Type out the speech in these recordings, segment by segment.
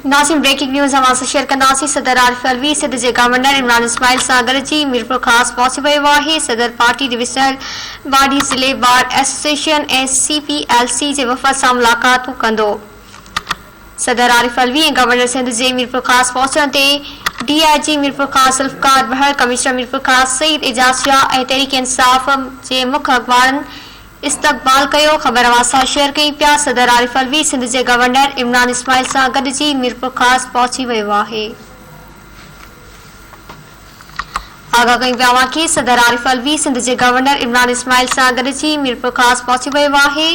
नाज़रीन breaking news हमारे सां शेयर कंदासीं। सदर आरिफ अलवी सिंध जे गवर्नर इमरान इस्माइल सां गॾिजी मीरपुर ख़ासि पहुची वियो आहे। सदर पार्टी डिविजनल बॉडी ज़िले बार एसोसिएशन ऐं CPLC जे वफ़द सां मुलाक़ातूं कंदो। सदर आरिफ अलवी ऐं गवर्नर सिंध जे मीरपुर ख़ासि पहुचण ते DIG मीरपुर ख़ासि ज़ुल्फ़कार महर, कमिश्नर मीरपुर ख़ासि सईद एजाज़ शाह ऐं तहरीक इंसाफ़ जे मुख्य अॻवाननि इस्तक़बाल कयो। ख़बर अवां शेयर कई पिया। सदर आरिफ अलवी सिंध जे गवर्नर इमरान इस्माइल सां गॾिजी मीरपुर ख़ासि पहुची वियो आहे। आगाह कई पिया अवां खे सदर आरिफ अलवी सिंध जे गवर्नर इमरान इस्माइल सां गॾिजी मीरपुर ख़ासि पहुची वियो आहे।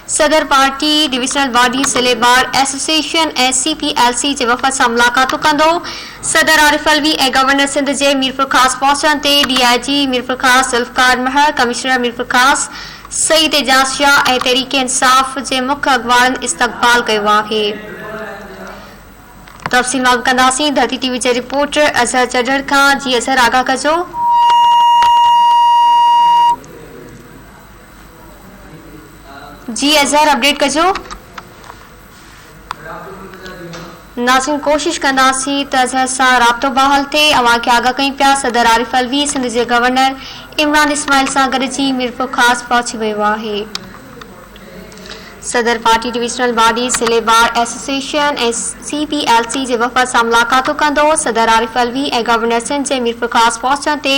सदर पार्टी डिविजनल बॉडी ज़िले बार एसोसिएशन ऐं CPLC जे वफ़द सां मुलाक़ातूं कंदो। सदर आरिफ अलवी ऐं गवर्नर सिंध जे मीरपुर ख़ासि पहुचण ते DIG मीरपुर ख़ासि ज़ुल्फ़कार महर, कमिश्नर मीरपुर ख़ासि सईद एजाज़ शाह ऐं तहरीक इंसाफ़ जे मुख्य अॻवाननि इस्तक़बाल कयो आहे। तफ़सील मालूम कंदासीं धरती TV जे रिपोर्टर अज़हर चढ़ड़ खां। जी अज़हर, आगाह कजो। जी अज़हर, अपडेट कजो। नाज़रीन, कोशिश कंदासीं त अज़हर सां राब्तो बहाल थिए। अवां खे आगाह कई पिया सदर आरिफ अलवी सिंध जे गवर्नर इमरान इस्माइल सां गॾिजी मीरपुर ख़ासि पहुची वियो आहे। सदर पार्टी डिविजनल बॉडी ज़िले बार एसोसिएशन ऐं CPLC जे वफ़द सां मुलाक़ातूं कंदो। सदर आरिफ अलवी ऐं गवर्नर सिंध जे मीरपुर ख़ासि पहुचण ते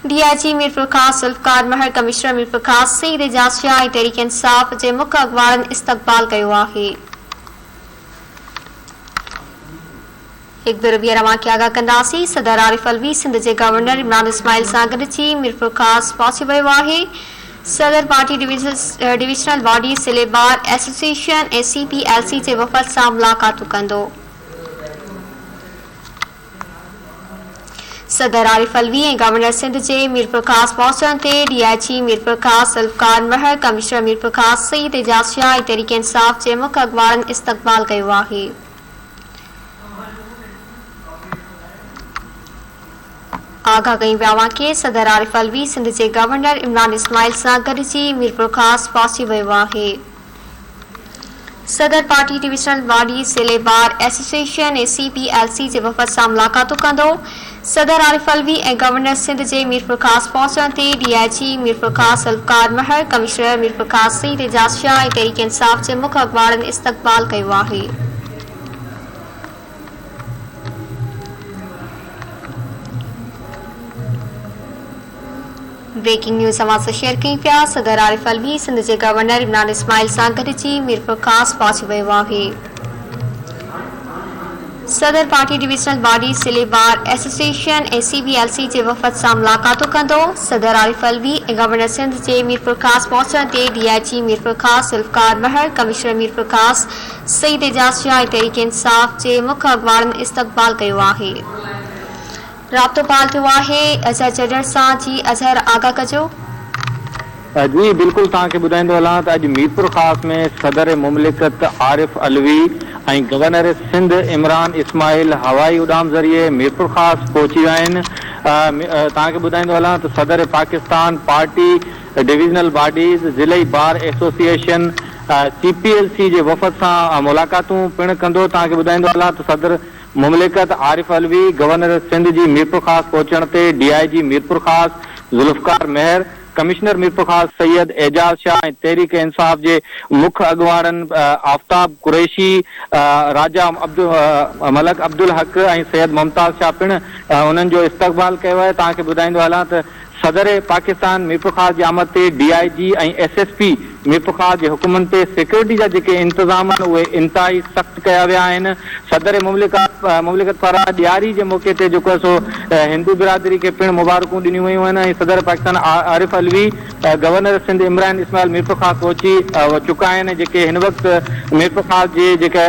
DIG मीरपुर ख़ासि ज़ुल्फ़कार महर, कमिश्नर मीरपुर ख़ासि सईद एजाज़ शाह ऐं तहरीक इंसाफ़ जे मुख्य अॻवाननि इस्तक़बाल कयो आहे। एक भेरो ॿीहर अवां खे आगाह कंदासीं। सदर आरिफ अलवी सिंध जे गवर्नर इमरान इस्माइल सां गॾिजी मीरपुर ख़ासि पहुची वियो आहे। सदर पार्टी डिविजनल बॉडी ज़िले बार एसोसिएशन ऐं CPLC जे वफ़द सां मुलाक़ातूं कंदो। सदर आरिफ अलवी ऐं गवर्नर सिंध जे मीरपुर ख़ासि पहुचण ते DIG मीरपुर ख़ासि ज़ुल्फ़कार महर, कमिश्नर मीरपुर ख़ासि सईद एजाज़ शाह ऐं तहरीक इंसाफ़ जे मुख्य अॻवाननि इस्तक़बाल कयो आहे। आगाह कई पिया अवां खे सदर आरिफ अलवी सिंध जे गवर्नर इमरान इस्माइल सां गॾिजी मीरपुर ख़ासि पहुची वियो आहे। सदर पार्टी डिविजनल बॉडी ज़िले बार एसोसिएशन ऐं CPLC जे वफ़द सां मुलाक़ातूं कंदो। सदर आरिफ अलवी ऐं गवर्नर सिंध जे मीरपुर ख़ासि पहुचण ते DIG मीरपुर ख़ासि ज़ुल्फ़कार महर, कमिश्नर मीरपुर ख़ासि सईद एजाज़ शाह ऐं तहरीक इंसाफ़ जे मुख्य अॻवाननि इस्तक़बाल कयो आहे। ब्रेकिंग न्यूज़ अवां सां शेयर कई पिया। सदर आरिफ अलवी सिंध जे गवर्नर इमरान इस्माइल सां गॾिजी मीरपुर ख़ासि पहुची वियो आहे। सदर पार्टी डिविजनल बॉडी ज़िले बार एसोसिएशन ऐं CPLC जे वफ़द सां मुलाक़ातूं कंदो। सदर आरिफ अलवी ऐं गवर्नर सिंध जे मीरपुर ख़ासि पहुचण ते DIG मीरपुर ख़ासि ज़ुल्फ़कार महर, कमिश्नर मीरपुर ख़ासि सईद एजाज़ शाह ऐं तहरीक इंसाफ़ जे मुख्य अॻवाननि इस्तक़बाल कयो आहे। राब्तो बहाल थियो आहे अज़हर चढ़ड़ सां। जी अज़हर, आगाह कजो। जी बिल्कुल, तव्हांखे ॿुधाईंदो हलां त अॼु मीरपुर ख़ासि में सदर मुमलिकत आरिफ अलवी ऐं गवर्नर सिंध इमरान इस्माइल हवाई उॾाम ज़रिए मीरपुर ख़ासि पहुची विया आहिनि। तव्हांखे ॿुधाईंदो हलां त सदर पाकिस्तान पार्टी डिविजनल बॉडीज़ ज़िले बार एसोसिएशन CPLC जे वफ़द सां मुलाक़ातूं पिणु कंदो। तव्हांखे ॿुधाईंदो हलां त सदर मुमलिकत आरिफ अलवी गवर्नर सिंध जी मीरपुर ख़ासि पहुचण ते DIG मीरपुर ख़ासि ज़ुल्फ़कार महर, कमिश्नर मीरपुर ख़ासि सैयद एजाज़ शाह ऐं तहरीक इंसाफ़ जे मुख्य अॻवाननि आफ्ताब कुरैशी, राजा मलक अब्दुल हक ऐं सैयद मुमताज़ शाह पिणु उन्हनि जो इस्तक़बाल कयो आहे। तव्हांखे ॿुधाईंदो हलां त सदर पाकिस्तान मीरपुर ख़ासि जी आमद ते DIG ऐं SSP मीरपुर ख़ासि जे हुकुमनि ते सिक्योरिटी जा जेके इंतज़ाम आहिनि उहे इंतिहाई सख़्तु कया विया आहिनि। सदर मुमलिकत पारां ॾियारी जे मौक़े ते जेको आहे सो हिंदू बिरादरी खे पिणु मुबारकूं ॾिनियूं वयूं आहिनि ऐं सदर पाकिस्तान आरिफ अलवी गवर्नर सिंध इमरान इस्माइल मीरपुर ख़ासि पहुची चुका आहिनि। जेके हिन वक़्तु मीरपुर ख़ासि जे जेका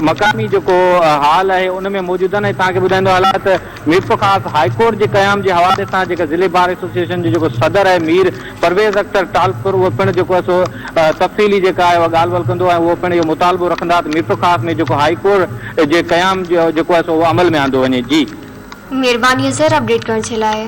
मक़ामी जेको हाल आहे उन में मौजूदु आहिनि। तव्हांखे ॿुधाईंदो हलां त मीरपुर ख़ासि हाईकोर्ट जे क़याम जे हवाले सां जेका ज़िले बार एसोसिएशन जो जेको सदर आहे मीर परवेज़ अख्तर टालपुर, उहो पिणु जेको आहे सो तफ़सीली जेका आहे उहा ॻाल्हि ॿोल कंदो ऐं उहो पिणु इहो मुतालबो रखंदा त मीरपुर ख़ासि में जेको हाईकोर्ट जे क़याम जो जेको आहे सो उहो अमल में आंदो वञे। जी महिरबानी अज़हर, अपडेट करण जे लाइ।